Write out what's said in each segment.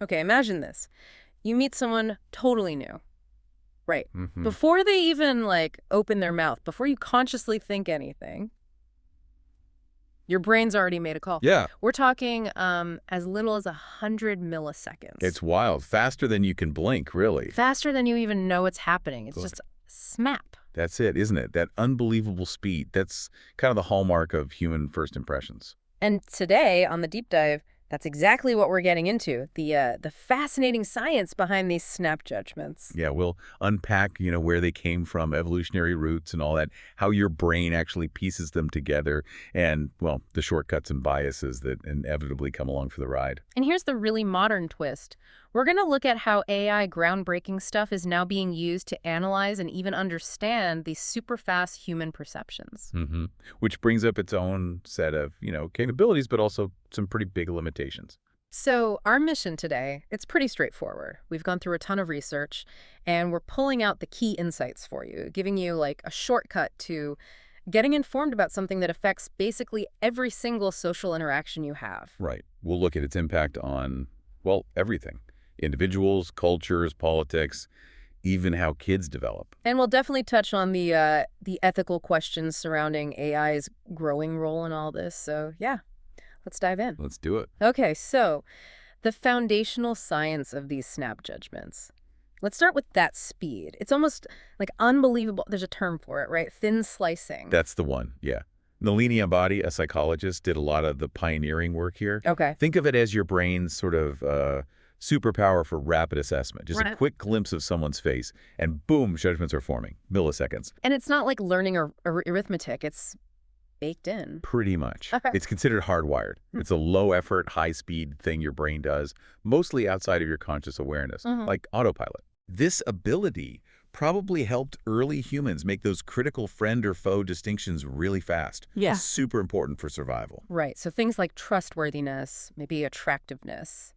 Okay, imagine this. You meet someone totally new. Right. Mm-hmm. Before they even, like, open their mouth, before you consciously think anything, your brain's already made a call. Yeah. We're talking as little as 100 milliseconds. It's wild. Faster than you can blink, really. Faster than you even know it's happening. It's just snap. That's it, isn't it? That unbelievable speed. That's kind of the hallmark of human first impressions. And today, on the deep dive, that's exactly what we're getting into, the fascinating science behind these snap judgments. Yeah, we'll unpack, where they came from, evolutionary roots and all that, how your brain actually pieces them together, and, well, the shortcuts and biases that inevitably come along for the ride. And here's the really modern twist. We're going to look at how AI groundbreaking stuff is now being used to analyze and even understand these super fast human perceptions. Mm-hmm. Which brings up its own set of, capabilities, but also some pretty big limitations. So our mission today, it's pretty straightforward. We've gone through a ton of research, and we're pulling out the key insights for you, giving you like a shortcut to getting informed about something that affects basically every single social interaction you have. Right. We'll look at its impact on, well, everything. Individuals, cultures, politics, even how kids develop. And we'll definitely touch on the ethical questions surrounding AI's growing role in all this. So yeah, let's dive in. Let's do it. Okay, so the foundational science of these snap judgments. Let's start with that speed. It's almost like unbelievable. There's a term for it, right? Thin slicing. That's the one, yeah. Nalini Ambady, a psychologist, did a lot of the pioneering work here. Okay. Think of it as your brain's sort of superpower for rapid assessment. Just a quick glimpse of someone's face, and boom, judgments are forming. Milliseconds. And it's not like learning arithmetic. It's baked in. Pretty much. Okay. It's considered hardwired. It's a low-effort, high-speed thing your brain does, mostly outside of your conscious awareness, like autopilot. This ability probably helped early humans make those critical friend or foe distinctions really fast. Yeah. Super important for survival. Right. So things like trustworthiness, maybe attractiveness,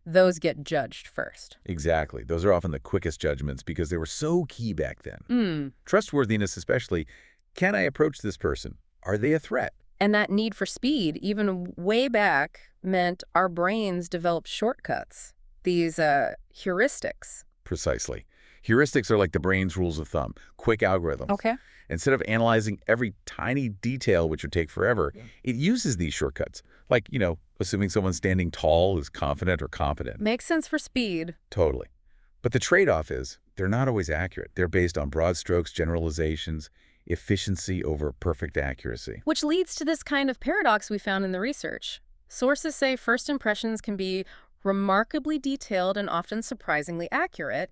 those get judged first. Exactly. Those are often the quickest judgments because they were so key back then. Trustworthiness especially. Can I approach this person? Are they a threat? And that need for speed, even way back, meant our brains developed shortcuts, these heuristics. Precisely. Heuristics are like the brain's rules of thumb, quick algorithms. Okay. Instead of analyzing every tiny detail, which would take forever, it uses these shortcuts. Like, assuming someone standing tall is confident or competent. Makes sense for speed. Totally. But the trade-off is they're not always accurate. They're based on broad strokes, generalizations, efficiency over perfect accuracy. Which leads to this kind of paradox we found in the research. Sources say first impressions can be remarkably detailed and often surprisingly accurate,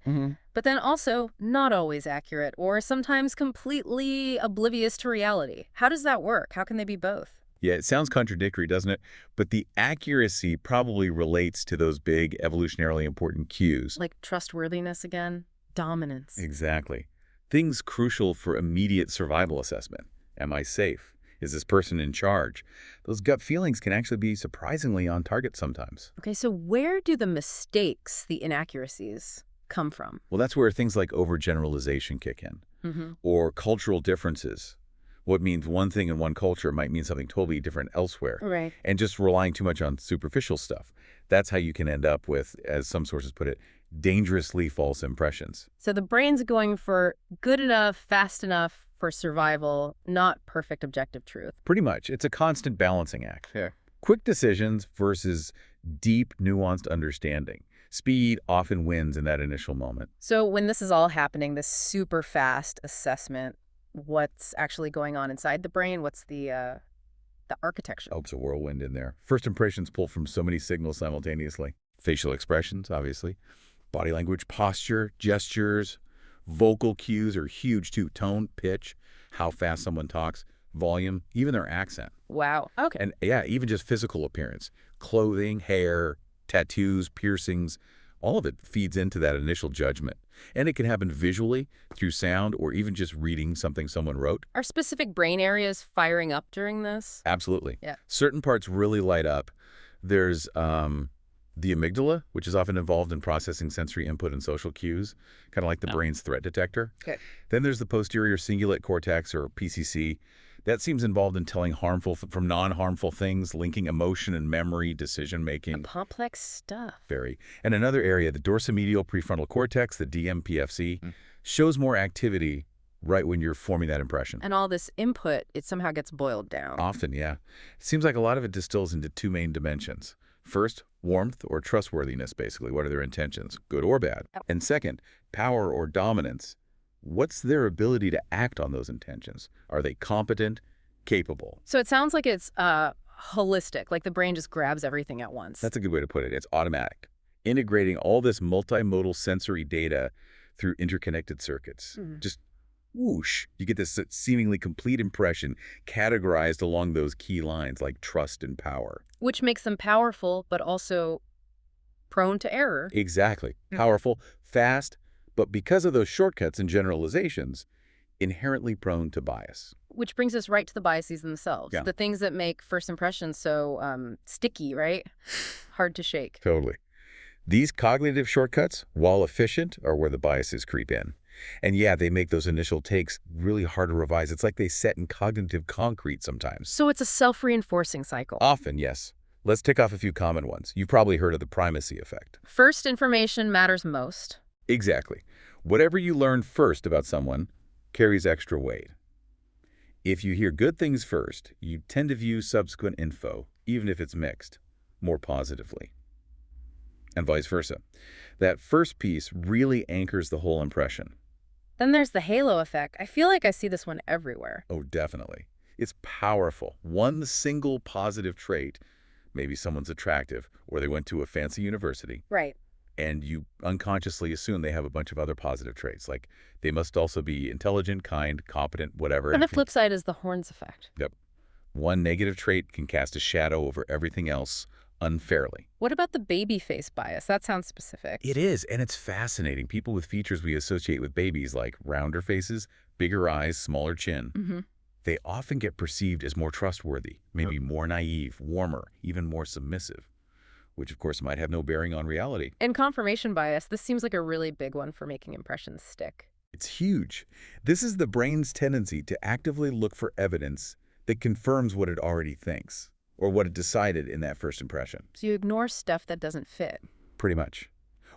but then also not always accurate or sometimes completely oblivious to reality. How does that work? How can they be both? Yeah, it sounds contradictory, doesn't it? But the accuracy probably relates to those big evolutionarily important cues. Like trustworthiness again? Dominance. Exactly. Things crucial for immediate survival assessment. Am I safe? Is this person in charge? Those gut feelings can actually be surprisingly on target sometimes. Okay, so where do the mistakes, the inaccuracies, come from? Well, that's where things like overgeneralization kick in. Or cultural differences. What means one thing in one culture might mean something totally different elsewhere. Right. And just relying too much on superficial stuff. That's how you can end up with, as some sources put it, dangerously false impressions. So the brain's going for good enough, fast enough for survival, not perfect objective truth. Pretty much. It's a constant balancing act. Yeah. Quick decisions versus deep, nuanced understanding. Speed often wins in that initial moment. So when this is all happening, this super fast assessment, what's actually going on inside the brain? What's the architecture? Oh, it's a whirlwind in there. First impressions pull from so many signals simultaneously. Facial expressions, obviously. Body language, posture, gestures. Vocal cues are huge too. Tone, pitch, how fast someone talks, volume, even their accent. Wow. Okay. And yeah, even just physical appearance. Clothing, hair, tattoos, piercings, all of it feeds into that initial judgment. And it can happen visually, through sound, or even just reading something someone wrote. Are specific brain areas firing up during this? Absolutely. Yeah. Certain parts really light up. There's The amygdala, which is often involved in processing sensory input and social cues, kind of like the brain's threat detector. Okay. Then there's the posterior cingulate cortex, or PCC. That seems involved in telling harmful from non-harmful things, linking emotion and memory, decision-making. Complex stuff. Very. And another area, the dorsomedial prefrontal cortex, the DMPFC, shows more activity right when you're forming that impression. And all this input, it somehow gets boiled down. Often, yeah. It seems like a lot of it distills into two main dimensions. First, warmth or trustworthiness, basically. What are their intentions, good or bad? Yep. And second, power or dominance. What's their ability to act on those intentions? Are they competent, capable? So it sounds like it's holistic, like the brain just grabs everything at once. That's a good way to put it. It's automatic. Integrating all this multimodal sensory data through interconnected circuits. Just whoosh, you get this seemingly complete impression categorized along those key lines like trust and power. Which makes them powerful, but also prone to error. Exactly. Powerful, fast, but because of those shortcuts and generalizations, inherently prone to bias. Which brings us right to the biases themselves. Yeah. The things that make first impressions so sticky, right? Hard to shake. Totally. These cognitive shortcuts, while efficient, are where the biases creep in. And yeah, they make those initial takes really hard to revise. It's like they set in cognitive concrete sometimes. So it's a self-reinforcing cycle. Often, yes. Let's tick off a few common ones. You've probably heard of the primacy effect. First information matters most. Exactly. Whatever you learn first about someone carries extra weight. If you hear good things first, you tend to view subsequent info, even if it's mixed, more positively. And vice versa. That first piece really anchors the whole impression. Then there's the halo effect. I feel like I see this one everywhere. Oh, definitely. It's powerful. One single positive trait, maybe someone's attractive, or they went to a fancy university, Right. and you unconsciously assume they have a bunch of other positive traits, like they must also be intelligent, kind, competent, whatever. And the flip side is the horns effect. Yep. One negative trait can cast a shadow over everything else unfairly. What about the baby face bias? That sounds specific. It is, and it's fascinating. People with features we associate with babies, like rounder faces, bigger eyes, smaller chin, they often get perceived as more trustworthy, maybe more naive, warmer, even more submissive, which of course might have no bearing on reality. In confirmation bias, this seems like a really big one for making impressions stick. It's huge. This is the brain's tendency to actively look for evidence that confirms what it already thinks, or what it decided in that first impression. So you ignore stuff that doesn't fit. Pretty much.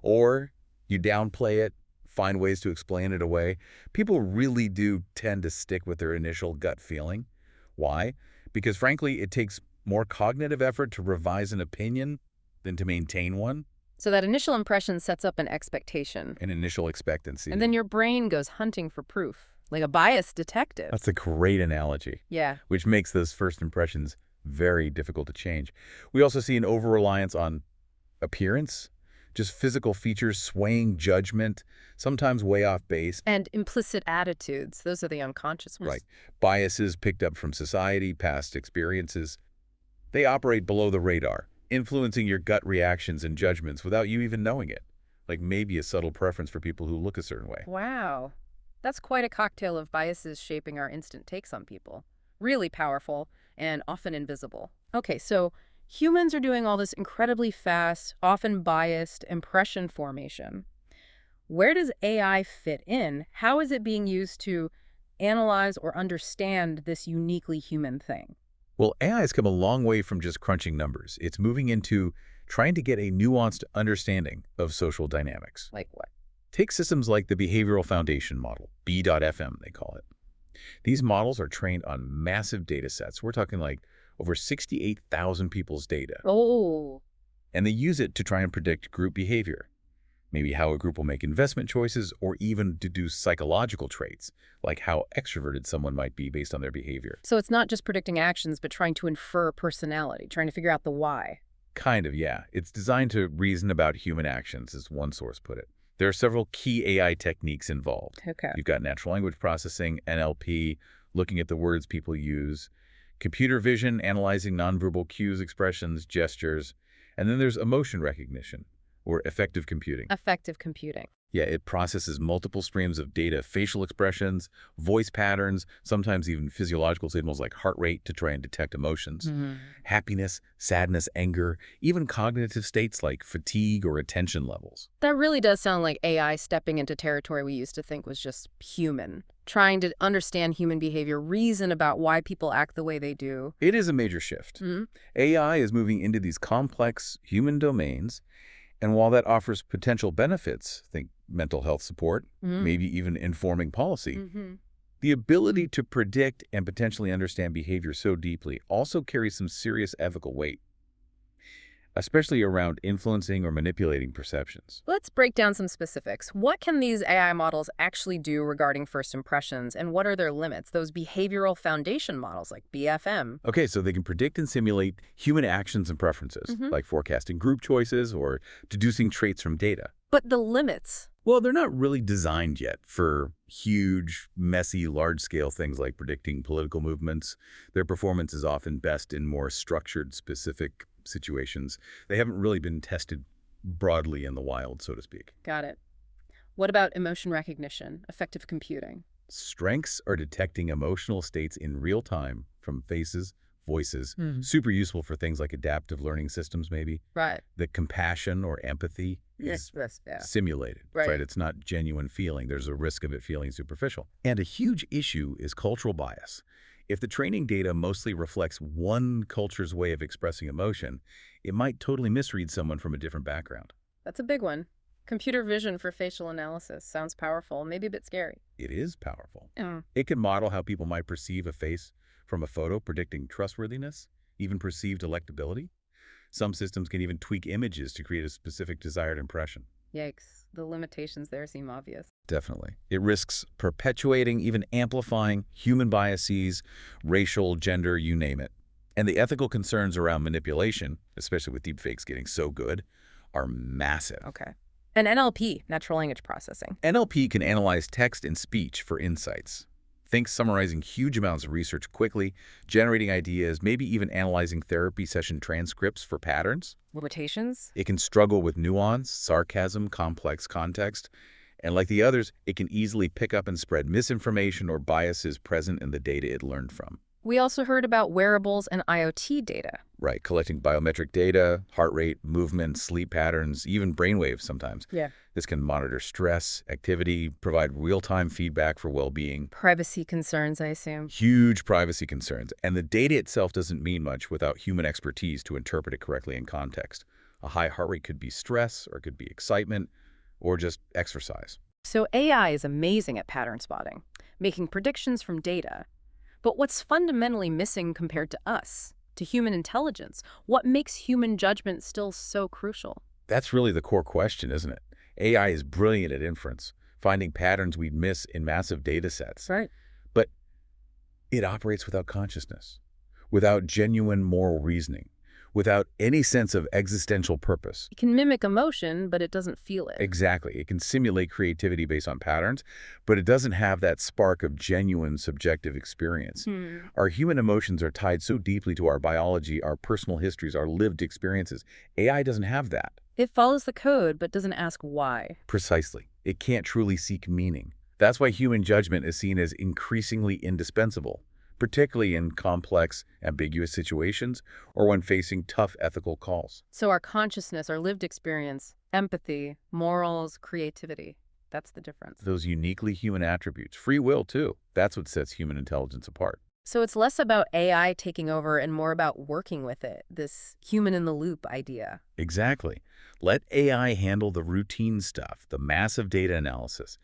Or you downplay it, find ways to explain it away. People really do tend to stick with their initial gut feeling. Why? Because frankly, it takes more cognitive effort to revise an opinion than to maintain one. So that initial impression sets up an expectation. An initial expectancy. And then your brain goes hunting for proof, like a biased detective. That's a great analogy. Yeah. Which makes those first impressions very difficult to change. We also see an over-reliance on appearance, just physical features swaying judgment, sometimes way off base. And implicit attitudes. Those are the unconscious ones. Right. Biases picked up from society, past experiences. They operate below the radar, influencing your gut reactions and judgments without you even knowing it. Like maybe a subtle preference for people who look a certain way. Wow. That's quite a cocktail of biases shaping our instant takes on people. Really powerful and often invisible. Okay, so humans are doing all this incredibly fast, often biased impression formation. Where does AI fit in? How is it being used to analyze or understand this uniquely human thing? Well, AI has come a long way from just crunching numbers. It's moving into trying to get a nuanced understanding of social dynamics. Like what? Take systems like the Behavioral Foundation model, B.FM they call it. These models are trained on massive data sets. We're talking like over 68,000 people's data. Oh. And they use it to try and predict group behavior. Maybe how a group will make investment choices, or even deduce psychological traits, like how extroverted someone might be based on their behavior. So it's not just predicting actions, but trying to infer personality, trying to figure out the why. Kind of, yeah. It's designed to reason about human actions, as one source put it. There are several key AI techniques involved. Okay. You've got natural language processing, NLP, looking at the words people use, computer vision, analyzing nonverbal cues, expressions, gestures, and then there's emotion recognition, or affective computing. Affective computing. Yeah, it processes multiple streams of data, facial expressions, voice patterns, sometimes even physiological signals like heart rate to try and detect emotions. Happiness, sadness, anger, even cognitive states like fatigue or attention levels. That really does sound like AI stepping into territory we used to think was just human, trying to understand human behavior, reason about why people act the way they do. It is a major shift. AI is moving into these complex human domains, and while that offers potential benefits, think mental health support, maybe even informing policy, the ability to predict and potentially understand behavior so deeply also carries some serious ethical weight, especially around influencing or manipulating perceptions. Let's break down some specifics. What can these AI models actually do regarding first impressions, and what are their limits? Those behavioral foundation models like BFM. Okay, so they can predict and simulate human actions and preferences, like forecasting group choices or deducing traits from data. But the limits? Well, they're not really designed yet for huge, messy, large-scale things like predicting political movements. Their performance is often best in more structured, specific situations. They haven't really been tested broadly in the wild, so to speak. Got it. What about emotion recognition, effective computing? Strengths are detecting emotional states in real time from faces, voices, super useful for things like adaptive learning systems, maybe. Right. The compassion or empathy is simulated, right? It's not genuine feeling. There's a risk of it feeling superficial. And a huge issue is cultural bias. If the training data mostly reflects one culture's way of expressing emotion, it might totally misread someone from a different background. That's a big one. Computer vision for facial analysis sounds powerful, maybe a bit scary. It is powerful. It can model how people might perceive a face from a photo, predicting trustworthiness, even perceived electability. Some systems can even tweak images to create a specific desired impression. Yikes. The limitations there seem obvious. Definitely. It risks perpetuating, even amplifying human biases, racial, gender, you name it. And the ethical concerns around manipulation, especially with deepfakes getting so good, are massive. Okay. And NLP, natural language processing. NLP can analyze text and speech for insights. Think summarizing huge amounts of research quickly, generating ideas, maybe even analyzing therapy session transcripts for patterns. Limitations? It can struggle with nuance, sarcasm, complex context, and like the others, it can easily pick up and spread misinformation or biases present in the data it learned from. We also heard about wearables and IoT data. Right, collecting biometric data, heart rate, movement, sleep patterns, even brainwaves sometimes. Yeah. This can monitor stress, activity, provide real-time feedback for well-being. Privacy concerns, I assume. Huge privacy concerns. And the data itself doesn't mean much without human expertise to interpret it correctly in context. A high heart rate could be stress, or it could be excitement, or just exercise. So AI is amazing at pattern spotting, making predictions from data. But what's fundamentally missing compared to us, to human intelligence? What makes human judgment still so crucial? That's really the core question, isn't it? AI is brilliant at inference, finding patterns we'd miss in massive data sets. Right. But it operates without consciousness, without genuine moral reasoning, without any sense of existential purpose. It can mimic emotion, but it doesn't feel it. Exactly. It can simulate creativity based on patterns, but it doesn't have that spark of genuine subjective experience. Our human emotions are tied so deeply to our biology, our personal histories, our lived experiences. AI doesn't have that. It follows the code, but doesn't ask why. Precisely. It can't truly seek meaning. That's why human judgment is seen as increasingly indispensable, particularly in complex, ambiguous situations or when facing tough ethical calls. So our consciousness, our lived experience, empathy, morals, creativity, that's the difference. Those uniquely human attributes. Free will, too. That's what sets human intelligence apart. So it's less about AI taking over and more about working with it, this human-in-the-loop idea. Exactly. Let AI handle the routine stuff, the massive data analysis.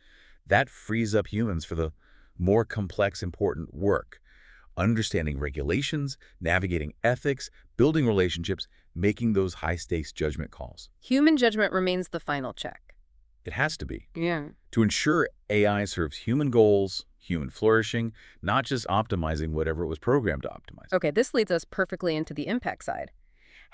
That frees up humans for the more complex, important work. Understanding regulations, navigating ethics, building relationships, making those high-stakes judgment calls. Human judgment remains the final check. It has to be. Yeah. To ensure AI serves human goals, human flourishing, not just optimizing whatever it was programmed to optimize. Okay, this leads us perfectly into the impact side.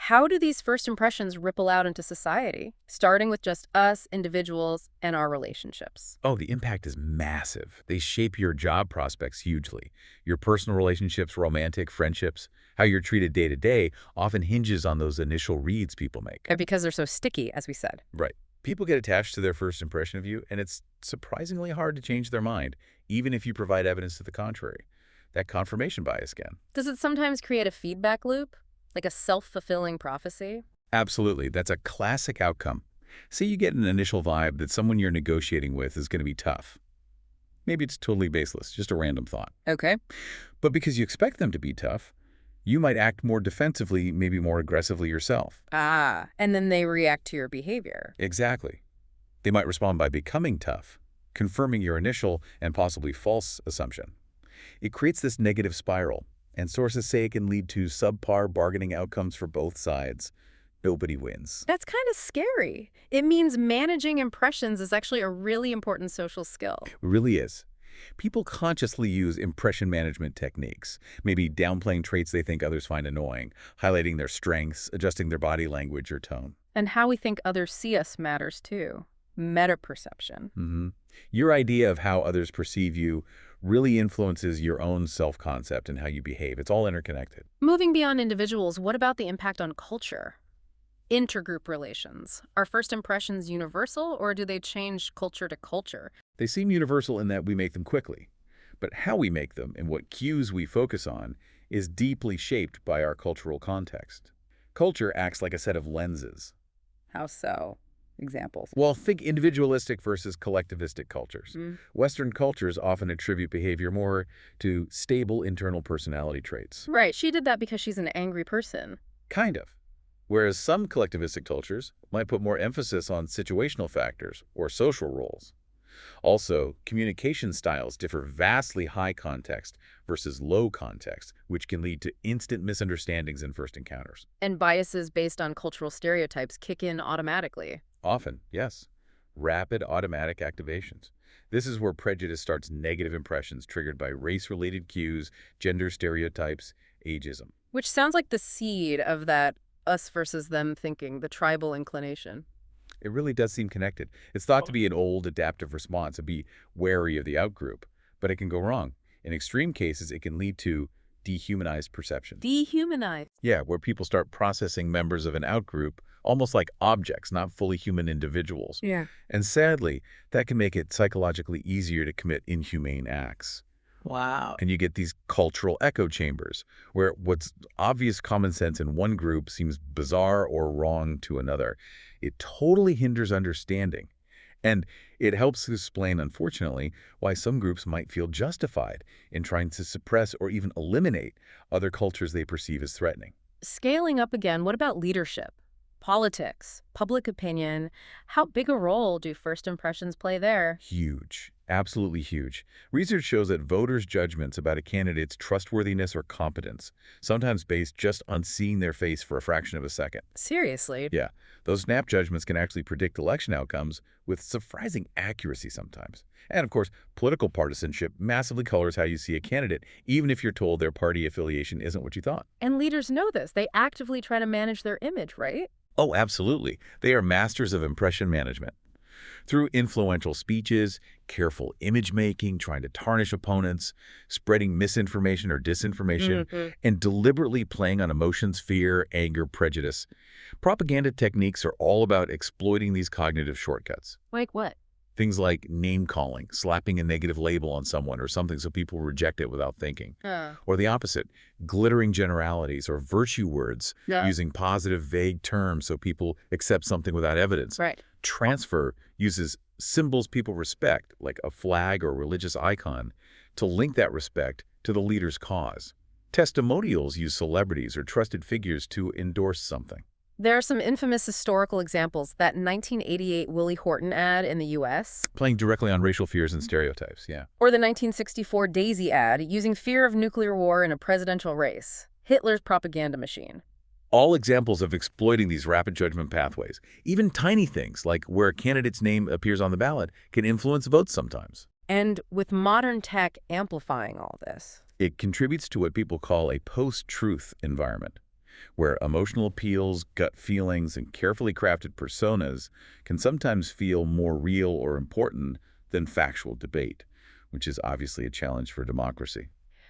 How do these first impressions ripple out into society, starting with just us, individuals, and our relationships? Oh, the impact is massive. They shape your job prospects hugely. Your personal relationships, romantic, friendships, how you're treated day to day often hinges on those initial reads people make. Because they're so sticky, as we said. Right. People get attached to their first impression of you, and it's surprisingly hard to change their mind, even if you provide evidence to the contrary. That confirmation bias again. Does it sometimes create a feedback loop, like a self-fulfilling prophecy? Absolutely. That's a classic outcome. Say you get an initial vibe that someone you're negotiating with is going to be tough. Maybe it's totally baseless, just a random thought. Okay. But because you expect them to be tough, you might act more defensively, maybe more aggressively yourself. Ah, and then they react to your behavior. Exactly. They might respond by becoming tough, confirming your initial and possibly false assumption. It creates this negative spiral, and sources say it can lead to subpar bargaining outcomes for both sides. Nobody wins. That's kind of scary. It means managing impressions is actually a really important social skill. It really is. People consciously use impression management techniques, maybe downplaying traits they think others find annoying, highlighting their strengths, adjusting their body language or tone. And how we think others see us matters too. Meta-perception. Your idea of how others perceive you really influences your own self-concept and how you behave. It's all interconnected. Moving beyond individuals, what about the impact on culture? Intergroup relations. Are first impressions universal, or do they change culture to culture? They seem universal in that we make them quickly, but how we make them and what cues we focus on is deeply shaped by our cultural context. Culture acts like a set of lenses. How so? Examples. Well, think individualistic versus collectivistic cultures. Western cultures often attribute behavior more to stable internal personality traits. Right, she did that because she's an angry person. Kind of. Whereas some collectivistic cultures might put more emphasis on situational factors or social roles. Also, communication styles differ vastly high context versus low context, which can lead to instant misunderstandings in first encounters. And biases based on cultural stereotypes kick in automatically. Often, yes. Rapid automatic activations. This is where prejudice starts negative impressions triggered by race-related cues, gender stereotypes, ageism. Which sounds like the seed of that us versus them thinking, the tribal inclination. It really does seem connected. It's thought to be an old adaptive response to be wary of the outgroup, but it can go wrong. In extreme cases, it can lead to dehumanized perception. Dehumanized. Yeah, where people start processing members of an outgroup almost like objects, not fully human individuals. Yeah. And sadly, that can make it psychologically easier to commit inhumane acts. Wow. And you get these cultural echo chambers, where what's obvious common sense in one group seems bizarre or wrong to another. It totally hinders understanding. And it helps to explain, unfortunately, why some groups might feel justified in trying to suppress or even eliminate other cultures they perceive as threatening. Scaling up again, what about leadership? Politics, public opinion. How big a role do first impressions play there? Huge. Absolutely huge. Research shows that voters' judgments about a candidate's trustworthiness or competence, sometimes based just on seeing their face for a fraction of a second. Seriously? Yeah, those snap judgments can actually predict election outcomes with surprising accuracy sometimes. And of course, political partisanship massively colors how you see a candidate, even if you're told their party affiliation isn't what you thought. And leaders know this. They actively try to manage their image, right? Oh, absolutely. They are masters of impression management. Through influential speeches, careful image making, trying to tarnish opponents, spreading misinformation or disinformation, and deliberately playing on emotions, fear, anger, prejudice. Propaganda techniques are all about exploiting these cognitive shortcuts. Like what? Things like name-calling, slapping a negative label on someone or something so people reject it without thinking. Or the opposite, glittering generalities or virtue words, using positive, vague terms so people accept something without evidence. Right. Transfer uses symbols people respect, like a flag or religious icon, to link that respect to the leader's cause. Testimonials use celebrities or trusted figures to endorse something. There are some infamous historical examples. That 1988 Willie Horton ad in the U.S. Playing directly on racial fears and stereotypes, yeah. Or the 1964 Daisy ad using fear of nuclear war in a presidential race. Hitler's propaganda machine. All examples of exploiting these rapid judgment pathways. Even tiny things, like where a candidate's name appears on the ballot, can influence votes sometimes. And with modern tech amplifying all this. It contributes to what people call a post-truth environment, where emotional appeals, gut feelings, and carefully crafted personas can sometimes feel more real or important than factual debate, which is obviously a challenge for democracy.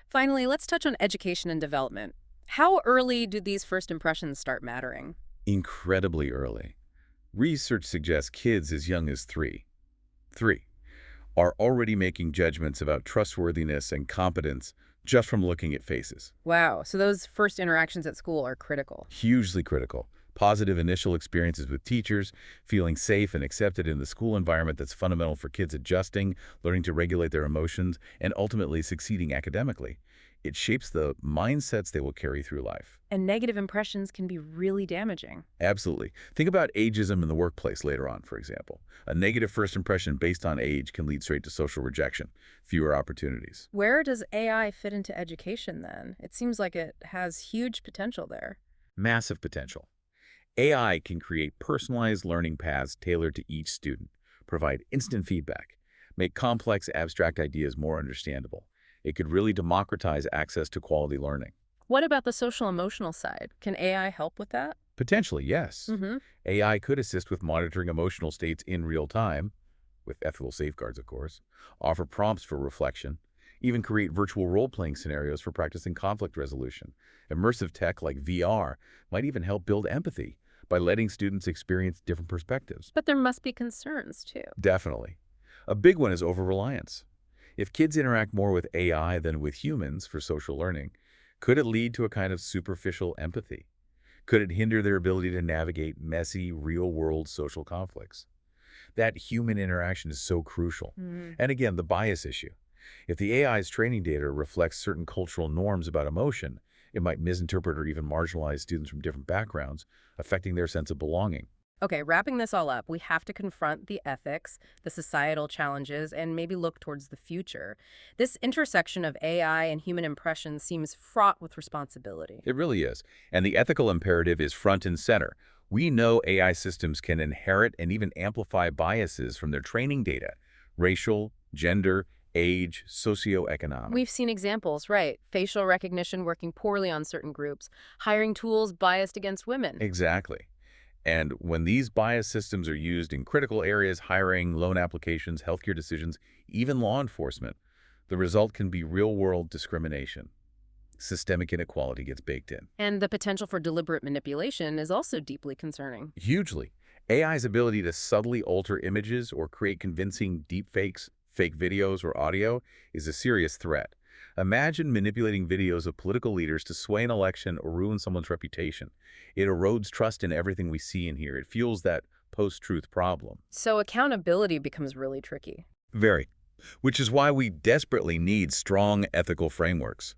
Finally, let's touch on education and development. How early do these first impressions start mattering? Incredibly early. Research suggests kids as young as three, are already making judgments about trustworthiness and competence just from looking at faces. Wow, so those first interactions at school are critical. Hugely critical. Positive initial experiences with teachers, feeling safe and accepted in the school environment that's fundamental for kids adjusting, learning to regulate their emotions, and ultimately succeeding academically. It shapes the mindsets they will carry through life. And negative impressions can be really damaging. Absolutely. Think about ageism in the workplace later on, for example. A negative first impression based on age can lead straight to social rejection, fewer opportunities. Where does AI fit into education then? It seems like it has huge potential there. Massive potential. AI can create personalized learning paths tailored to each student, provide instant feedback, make complex abstract ideas more understandable. It could really democratize access to quality learning. What about the social-emotional side? Can AI help with that? Potentially, yes. Mm-hmm. AI could assist with monitoring emotional states in real time, with ethical safeguards, of course, offer prompts for reflection, even create virtual role-playing scenarios for practicing conflict resolution. Immersive tech like VR might even help build empathy by letting students experience different perspectives. But there must be concerns, too. Definitely. A big one is over-reliance. If kids interact more with AI than with humans for social learning, could it lead to a kind of superficial empathy? Could it hinder their ability to navigate messy, real-world social conflicts? That human interaction is so crucial. And again, the bias issue. If the AI's training data reflects certain cultural norms about emotion, it might misinterpret or even marginalize students from different backgrounds, affecting their sense of belonging. Okay, wrapping this all up, we have to confront the ethics, the societal challenges, and maybe look towards the future. This intersection of AI and human impression seems fraught with responsibility. It really is. And the ethical imperative is front and center. We know AI systems can inherit and even amplify biases from their training data, racial, gender, age, socioeconomic. We've seen examples, right? Facial recognition working poorly on certain groups, hiring tools biased against women. Exactly. And when these bias systems are used in critical areas, hiring, loan applications, healthcare decisions, even law enforcement, the result can be real-world discrimination. Systemic inequality gets baked in. And the potential for deliberate manipulation is also deeply concerning. Hugely. AI's ability to subtly alter images or create convincing deepfakes, fake videos, or audio is a serious threat. Imagine manipulating videos of political leaders to sway an election or ruin someone's reputation. It erodes trust in everything we see and hear. It fuels that post-truth problem. So accountability becomes really tricky. Very. Which is why we desperately need strong ethical frameworks.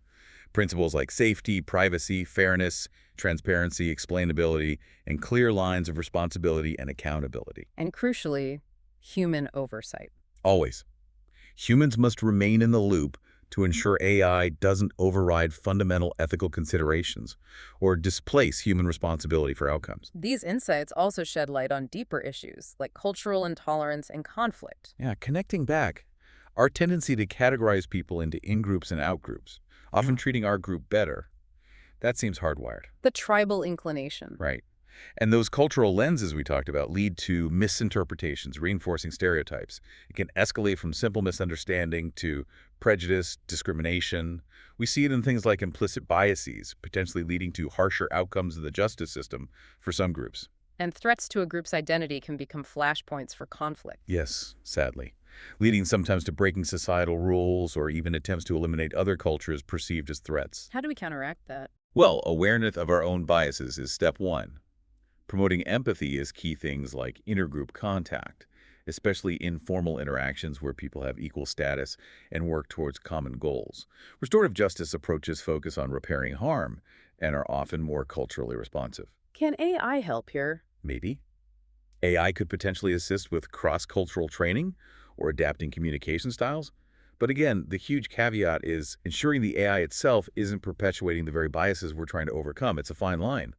Principles like safety, privacy, fairness, transparency, explainability, and clear lines of responsibility and accountability. And crucially, human oversight. Always. Humans must remain in the loop to ensure AI doesn't override fundamental ethical considerations or displace human responsibility for outcomes. These insights also shed light on deeper issues like cultural intolerance and conflict. Yeah, connecting back, our tendency to categorize people into in-groups and out-groups, often treating our group better, that seems hardwired. The tribal inclination. Right. And those cultural lenses we talked about lead to misinterpretations, reinforcing stereotypes. It can escalate from simple misunderstanding to prejudice, discrimination. We see it in things like implicit biases, potentially leading to harsher outcomes in the justice system for some groups. And threats to a group's identity can become flashpoints for conflict. Yes, sadly, leading sometimes to breaking societal rules or even attempts to eliminate other cultures perceived as threats. How do we counteract that? Well, awareness of our own biases is step one. Promoting empathy is key things like intergroup contact, especially informal interactions where people have equal status and work towards common goals. Restorative justice approaches focus on repairing harm and are often more culturally responsive. Can AI help here? Maybe. AI could potentially assist with cross-cultural training or adapting communication styles. But again, the huge caveat is ensuring the AI itself isn't perpetuating the very biases we're trying to overcome. It's a fine line.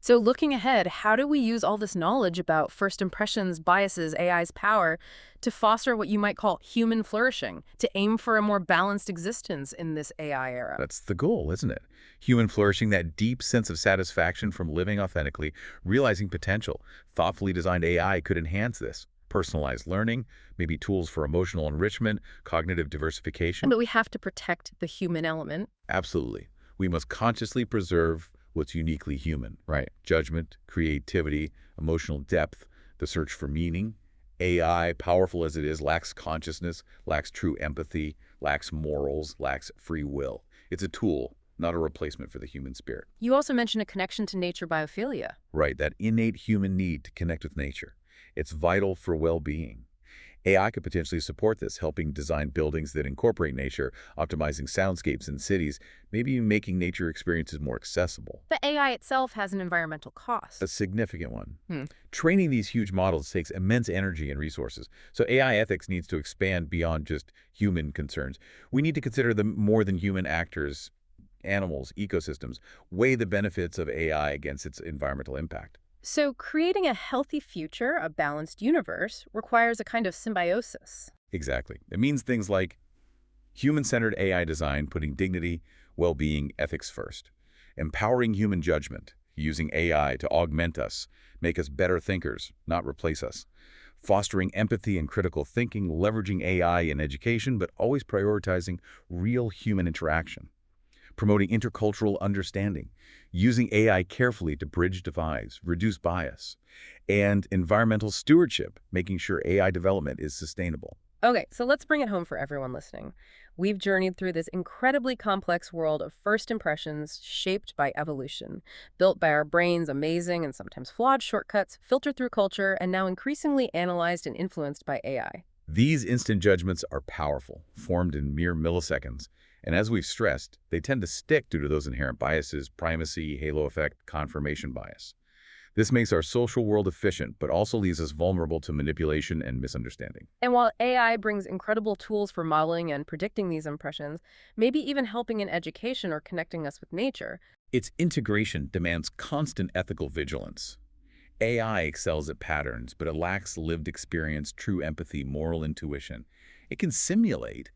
So looking ahead, how do we use all this knowledge about first impressions, biases, AI's power to foster what you might call human flourishing, to aim for a more balanced existence in this AI era? That's the goal, isn't it? Human flourishing, that deep sense of satisfaction from living authentically, realizing potential. Thoughtfully designed AI could enhance this. Personalized learning, maybe tools for emotional enrichment, cognitive diversification. But we have to protect the human element. Absolutely. We must consciously preserve what's uniquely human. Right. Judgment, creativity, emotional depth, the search for meaning. AI, powerful as it is, lacks consciousness, lacks true empathy, lacks morals, lacks free will. It's a tool, not a replacement for the human spirit. You also mentioned a connection to nature biophilia. Right, that innate human need to connect with nature. It's vital for well-being. AI could potentially support this, helping design buildings that incorporate nature, optimizing soundscapes in cities, maybe even making nature experiences more accessible. But AI itself has an environmental cost. A significant one. Training these huge models takes immense energy and resources, so AI ethics needs to expand beyond just human concerns. We need to consider the more than human actors, animals, ecosystems, weigh the benefits of AI against its environmental impact. So creating a healthy future, a balanced universe, requires a kind of symbiosis. Exactly. It means things like human-centered AI design, putting dignity, well-being, ethics first. Empowering human judgment, using AI to augment us, make us better thinkers, not replace us. Fostering empathy and critical thinking, leveraging AI in education, but always prioritizing real human interaction. Promoting intercultural understanding, using AI carefully to bridge divides, reduce bias, and environmental stewardship, making sure AI development is sustainable. Okay, so let's bring it home for everyone listening. We've journeyed through this incredibly complex world of first impressions shaped by evolution, built by our brains' amazing and sometimes flawed shortcuts, filtered through culture, and now increasingly analyzed and influenced by AI. These instant judgments are powerful, formed in mere milliseconds. And as we've stressed, they tend to stick due to those inherent biases: primacy, halo effect, confirmation bias. This makes our social world efficient, but also leaves us vulnerable to manipulation and misunderstanding. And while AI brings incredible tools for modeling and predicting these impressions, maybe even helping in education or connecting us with nature, Its integration demands constant ethical vigilance. AI excels at patterns, but it lacks lived experience, true empathy, moral intuition. It can simulate,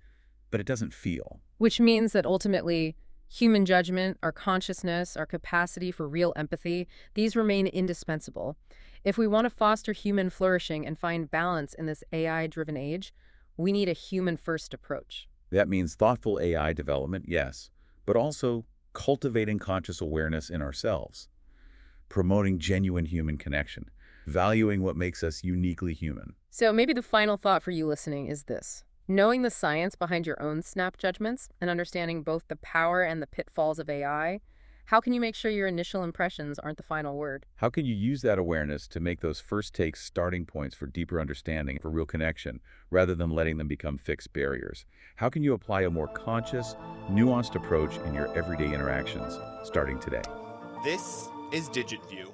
but it doesn't feel. which means that ultimately human judgment, our consciousness, our capacity for real empathy, these remain indispensable. If we want to foster human flourishing and find balance in this AI-driven age, we need a human-first approach. That means thoughtful AI development, yes, but also cultivating conscious awareness in ourselves, promoting genuine human connection, valuing what makes us uniquely human. So maybe the final thought for you listening is this. Knowing the science behind your own snap judgments and understanding both the power and the pitfalls of AI, how can you make sure your initial impressions aren't the final word? How can you use that awareness to make those first takes starting points for deeper understanding, for real connection, rather than letting them become fixed barriers? How can you apply a more conscious, nuanced approach in your everyday interactions, starting today? This is DigitView.